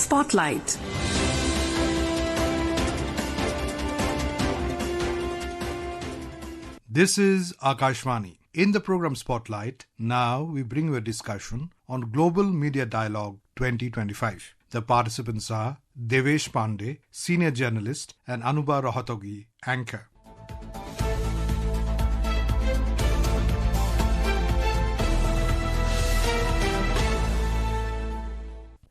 Spotlight. This is Akashvani. In the program Spotlight, now we bring you a discussion on Global Media Dialogue 2025. The participants are Devesh Pandey, senior journalist, and Anubha Rohatgi, anchor.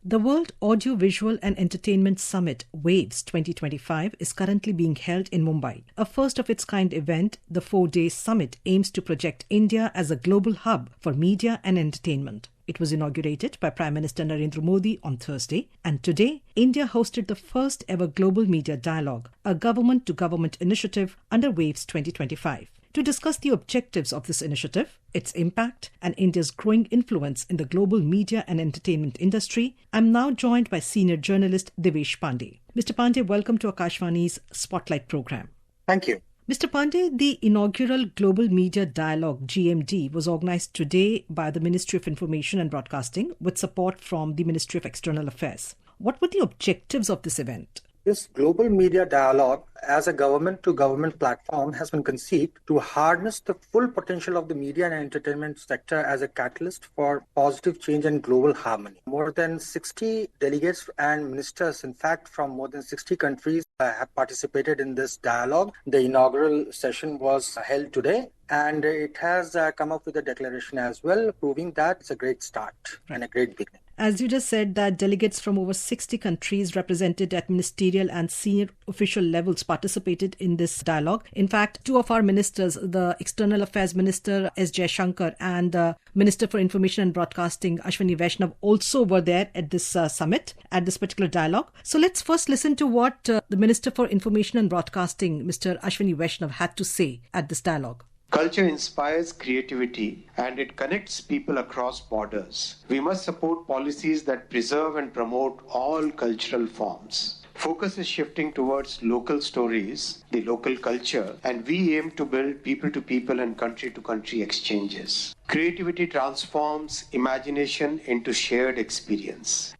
The World Audiovisual and Entertainment Summit, WAVES 2025, is currently being held in Mumbai. A first-of-its-kind event, the 4-day summit aims to project India as a global hub for media and entertainment. It was inaugurated by Prime Minister Narendra Modi on Thursday, and today, India hosted the first-ever Global Media Dialogue, a government-to-government initiative under WAVES 2025. To discuss the objectives of this initiative, its impact, and India's growing influence in the global media and entertainment industry, I'm now joined by senior journalist Devesh Pandey. Mr. Pandey, welcome to Akashvani's Spotlight program. Thank you. Mr. Pandey, the inaugural Global Media Dialogue GMD was organized today by the Ministry of Information and Broadcasting with support from the Ministry of External Affairs. What were the objectives of this event? This Global Media Dialogue as a government-to-government platform has been conceived to harness the full potential of the media and entertainment sector as a catalyst for positive change and global harmony. More than 60 delegates and ministers, in fact, from more than 60 countries have participated in this dialogue. The inaugural session was held today, and it has come up with a declaration as well, proving that it's a great start and a great beginning. As you just said, that delegates from over 60 countries represented at ministerial and senior official levels participated in this dialogue. In fact, two of our ministers, the External Affairs Minister S. Jaishankar and the Minister for Information and Broadcasting Ashwini Vaishnav, also were there at this summit, at this particular dialogue. So let's first listen to what the Minister for Information and Broadcasting, Mr. Ashwini Vaishnav, had to say at this dialogue. Culture inspires creativity and it connects people across borders. We must support policies that preserve and promote all cultural forms. Focus is shifting towards local stories, the local culture, and we aim to build people-to-people and country-to-country exchanges. Creativity transforms imagination into shared experience.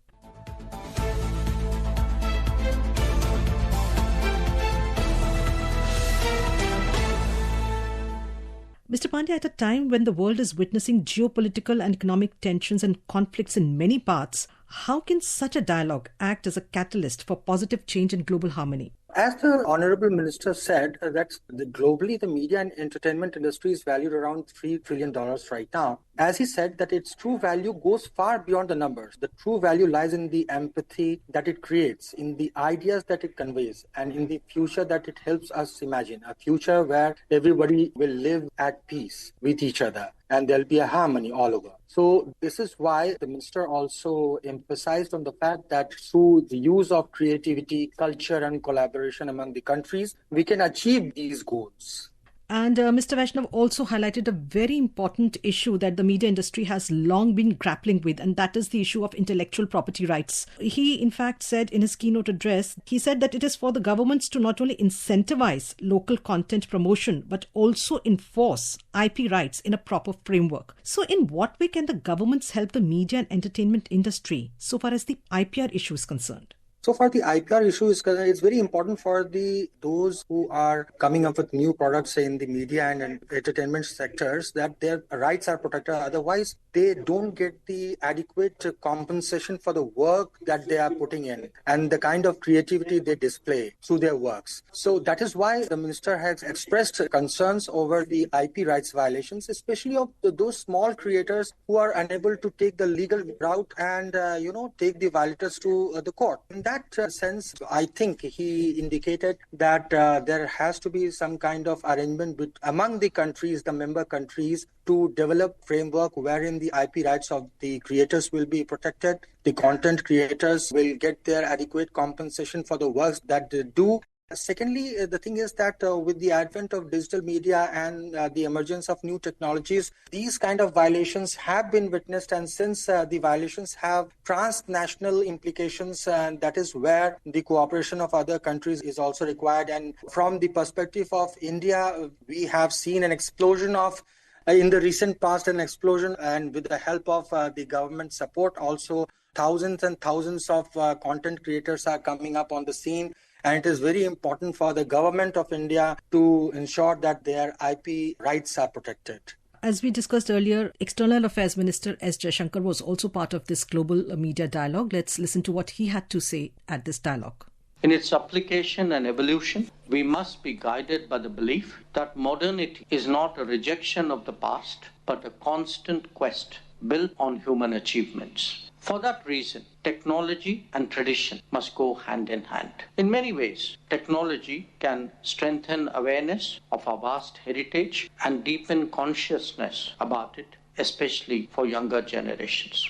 Mr. Pandey, at a time when the world is witnessing geopolitical and economic tensions and conflicts in many parts, how can such a dialogue act as a catalyst for positive change and global harmony? As the Honorable Minister said, that globally the media and entertainment industry is valued around $3 trillion right now. As he said, that its true value goes far beyond the numbers. The true value lies in the empathy that it creates, in the ideas that it conveys, and in the future that it helps us imagine. A future where everybody will live at peace with each other and there'll be a harmony all over. So this is why the minister also emphasized on the fact that through the use of creativity, culture and collaboration among the countries, we can achieve these goals. And Mr. Vaishnav also highlighted a very important issue that the media industry has long been grappling with, and that is the issue of intellectual property rights. He, in fact, said in his keynote address, he said that it is for the governments to not only incentivize local content promotion, but also enforce IP rights in a proper framework. So in what way can the governments help the media and entertainment industry so far as the IPR issue is concerned? So far, the IPR issue is very important for those who are coming up with new products in the media and entertainment sectors, that their rights are protected. Otherwise, they don't get the adequate compensation for the work that they are putting in and the kind of creativity they display through their works. So that is why the minister has expressed concerns over the IP rights violations, especially of those small creators who are unable to take the legal route and, take the violators to the court. In that sense, I think he indicated that there has to be some kind of arrangement among the countries, the member countries, to develop framework wherein the IP rights of the creators will be protected. The content creators will get their adequate compensation for the works that they do. Secondly, the thing is that with the advent of digital media and the emergence of new technologies, these kind of violations have been witnessed. And since the violations have transnational implications, and that is where the cooperation of other countries is also required. And from the perspective of India, we have seen an explosion of in the recent past, an explosion, and with the help of the government support also, thousands and thousands of content creators are coming up on the scene. And it is very important for the government of India to ensure that their IP rights are protected. As we discussed earlier, External Affairs Minister S. Jaishankar was also part of this global media dialogue. Let's listen to what he had to say at this dialogue. In its application and evolution, we must be guided by the belief that modernity is not a rejection of the past, but a constant quest built on human achievements. For that reason, technology and tradition must go hand in hand. In many ways, technology can strengthen awareness of our vast heritage and deepen consciousness about it, especially for younger generations.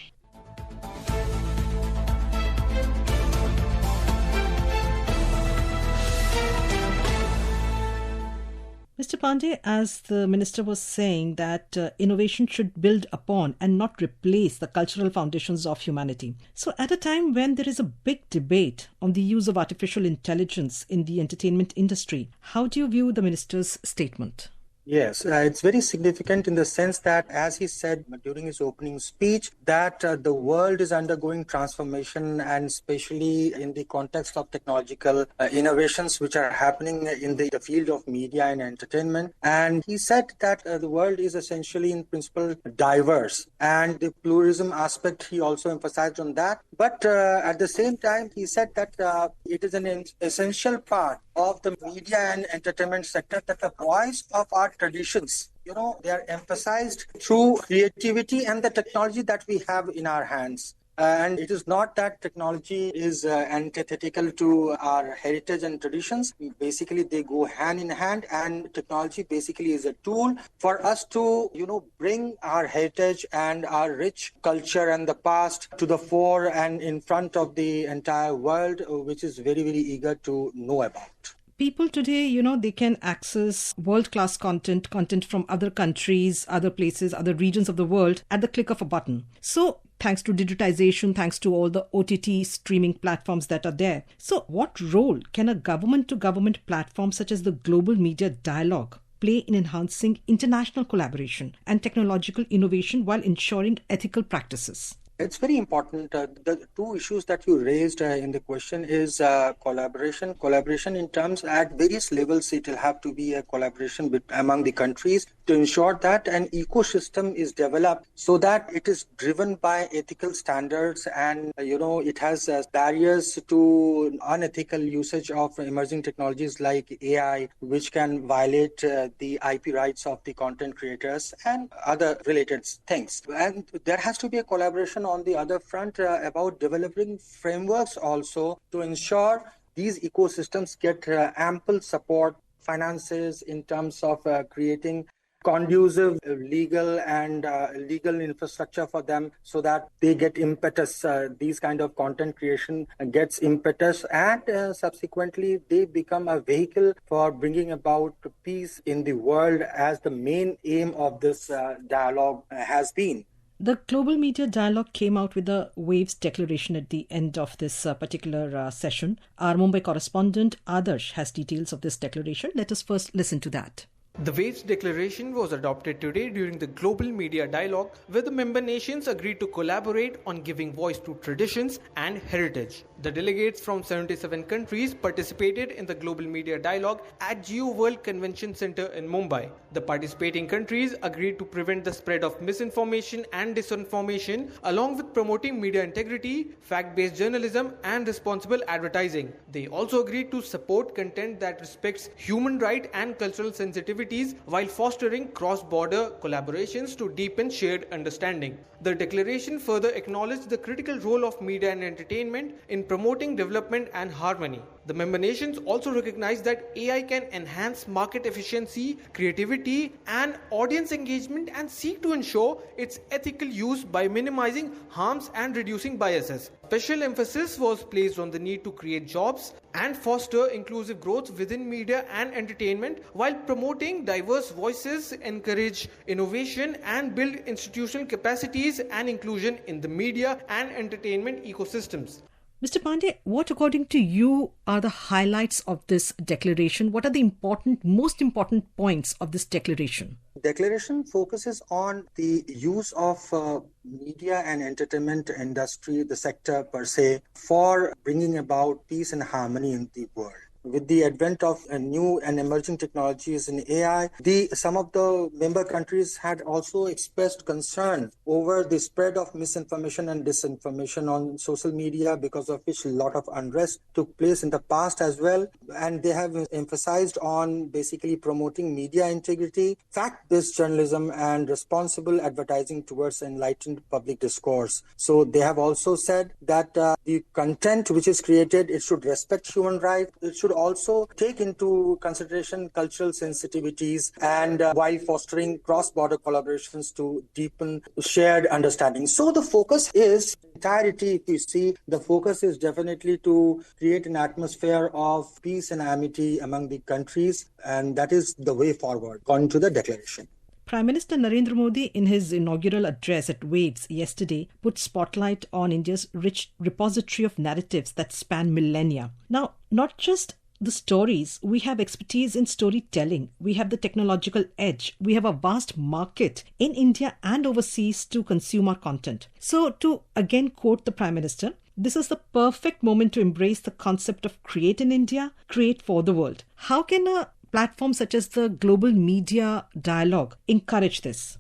Mr. Pandey, as the minister was saying that innovation should build upon and not replace the cultural foundations of humanity. So at a time when there is a big debate on the use of artificial intelligence in the entertainment industry, how do you view the minister's statement? Yes, it's very significant in the sense that, as he said during his opening speech, that the world is undergoing transformation, and especially in the context of technological innovations which are happening in the field of media and entertainment. And he said that the world is essentially, in principle, diverse, and the pluralism aspect, he also emphasized on that. But at the same time, he said that it is an essential part of the media and entertainment sector that the voice of our traditions, they are emphasized through creativity and the technology that we have in our hands. And it is not that technology is antithetical to our heritage and traditions. Basically, they go hand in hand, and technology basically is a tool for us to, bring our heritage and our rich culture and the past to the fore and in front of the entire world, which is very, very eager to know about. People today, they can access world-class content from other countries, other places, other regions of the world at the click of a button. So thanks to digitization, thanks to all the OTT streaming platforms that are there. So what role can a government-to-government platform such as the Global Media Dialogue play in enhancing international collaboration and technological innovation while ensuring ethical practices? It's very important. The two issues that you raised in the question is collaboration. Collaboration in terms at various levels. It will have to be a collaboration among the countries to ensure that an ecosystem is developed so that it is driven by ethical standards, and it has barriers to unethical usage of emerging technologies like AI, which can violate the IP rights of the content creators and other related things. And there has to be a collaboration on the other front about developing frameworks also to ensure these ecosystems get ample support, finances in terms of creating conducive legal infrastructure for them so that they get impetus. These kind of content creation gets impetus, and subsequently they become a vehicle for bringing about peace in the world, as the main aim of this dialogue has been. The Global Media Dialogue came out with a Waves declaration at the end of this particular session. Our Mumbai correspondent Adarsh has details of this declaration. Let us first listen to that. The Waves Declaration was adopted today during the Global Media Dialogue, where the member nations agreed to collaborate on giving voice to traditions and heritage. The delegates from 77 countries participated in the Global Media Dialogue at Geo World Convention Center in Mumbai. The participating countries agreed to prevent the spread of misinformation and disinformation, along with promoting media integrity, fact-based journalism, and responsible advertising. They also agreed to support content that respects human rights and cultural sensitivities while fostering cross-border collaborations to deepen shared understanding. The declaration further acknowledged the critical role of media and entertainment in promoting development and harmony. The member nations also recognized that AI can enhance market efficiency, creativity, and audience engagement, and seek to ensure its ethical use by minimizing harms and reducing biases. Special emphasis was placed on the need to create jobs and foster inclusive growth within media and entertainment while promoting diverse voices, encourage innovation, and build institutional capacities and inclusion in the media and entertainment ecosystems. Mr. Pandey, what according to you are the highlights of this declaration? What are the most important points of this declaration? Declaration focuses on the use of media and entertainment industry, the sector per se, for bringing about peace and harmony in the world. With the advent of new and emerging technologies in AI, some of the member countries had also expressed concern over the spread of misinformation and disinformation on social media, because of which a lot of unrest took place in the past as well. And they have emphasized on basically promoting media integrity, fact-based journalism, and responsible advertising towards enlightened public discourse. So they have also said that the content which is created, it should respect human rights. It should also take into consideration cultural sensitivities, and while fostering cross-border collaborations to deepen shared understanding. So the focus is entirety, if you see, the focus is definitely to create an atmosphere of peace and amity among the countries, and that is the way forward, according to the declaration. Prime Minister Narendra Modi, in his inaugural address at Waves yesterday, put spotlight on India's rich repository of narratives that span millennia. Now, not just the stories, we have expertise in storytelling, we have the technological edge, we have a vast market in India and overseas to consume our content. So, to again quote the Prime Minister, this is the perfect moment to embrace the concept of create in India, create for the world. How can a platform such as the Global Media Dialogue encourage this?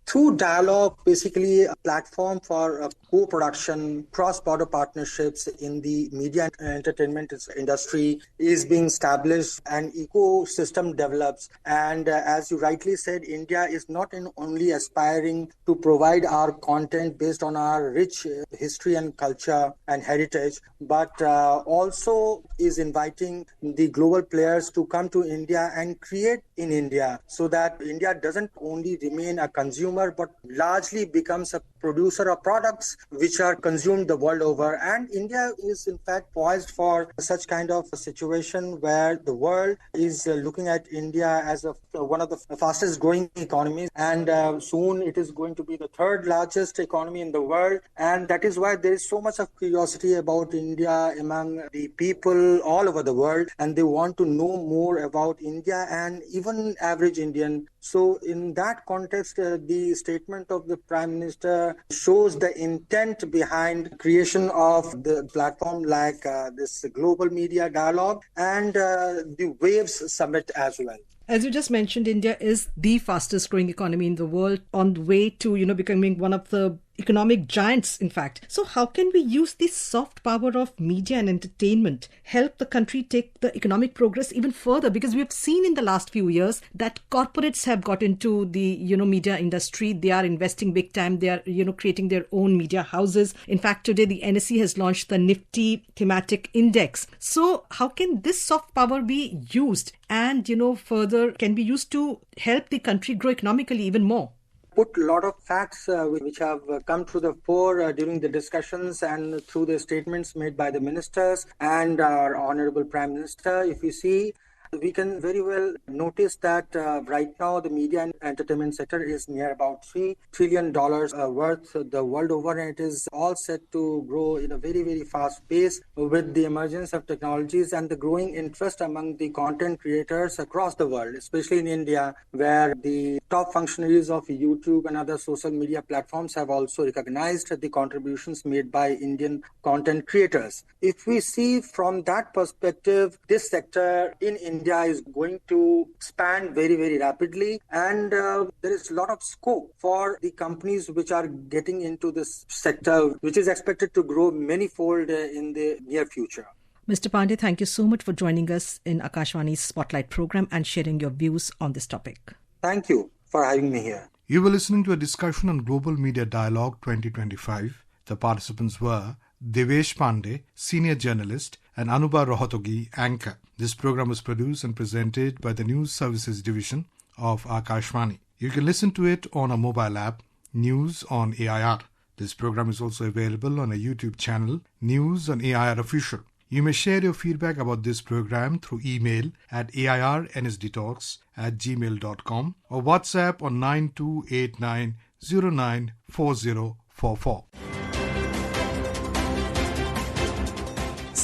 Through dialogue, basically a platform for co-production, cross-border partnerships in the media and entertainment industry is being established, an ecosystem develops. And as you rightly said, India is not only aspiring to provide our content based on our rich history and culture and heritage, but also is inviting the global players to come to India and create in India, so that India doesn't only remain a consumer but largely becomes a producer of products which are consumed the world over. And India is in fact poised for such kind of a situation where the world is looking at India as one of the fastest growing economies, and soon it is going to be the third largest economy in the world. And that is why there is so much of curiosity about India among the people all over the world, and they want to know more about India and even average Indian. So in that context, the statement of the Prime Minister shows the intent behind creation of the platform like this Global Media Dialogue and the Waves Summit as well. As you just mentioned, India is the fastest growing economy in the world, on the way to, becoming one of the economic giants, in fact. So how can we use the soft power of media and entertainment, help the country take the economic progress even further? Because we have seen in the last few years that corporates have got into the, media industry. They are investing big time. They are, creating their own media houses. In fact, today the NSE has launched the Nifty Thematic Index. So how can this soft power be used and, further can be used to help the country grow economically even more? Put a lot of facts which have come to the fore during the discussions and through the statements made by the ministers and our Honorable Prime Minister. If you see, we can very well notice that right now the media and entertainment sector is near about $3 trillion worth the world over, and it is all set to grow in a very, very fast pace with the emergence of technologies and the growing interest among the content creators across the world, especially in India, where the top functionaries of YouTube and other social media platforms have also recognized the contributions made by Indian content creators. If we see from that perspective, this sector in India is going to expand very, very rapidly, and there is a lot of scope for the companies which are getting into this sector, which is expected to grow manyfold in the near future. Mr. Pandey, thank you so much for joining us in Akashvani's Spotlight program and sharing your views on this topic. Thank you for having me here. You were listening to a discussion on Global Media Dialogue 2025. The participants were Devesh Pandey, senior journalist, and Anubha Rohatgi, anchor. This program was produced and presented by the News Services Division of Akashvani. You can listen to it on a mobile app, News on AIR. This program is also available on a YouTube channel, News on AIR Official. You may share your feedback about this program through email at airnsdtalks@gmail.com or WhatsApp on 9289094044.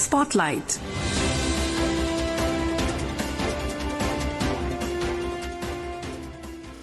Spotlight.